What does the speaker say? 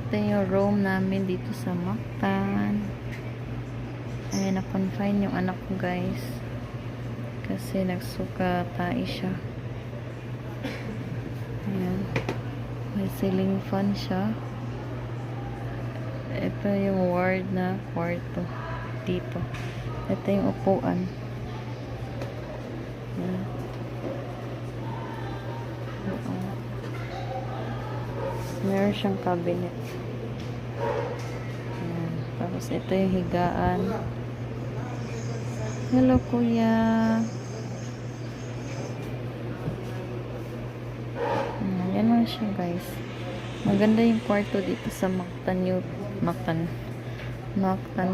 ito yung room namin dito sa Mactan. Ayan, na-confine yung anak ko, guys. Kasi nagsuka tayo siya. Ayan. May ceiling fan siya. Ito yung ward na kwarto. Dito. Ito yung upuan. Ayan. Meron siyang cabinet. Ayan. Tapos ito yung higaan. Hello, kuya. Yan lang siya, guys. Maganda yung kwarto dito sa Mactan.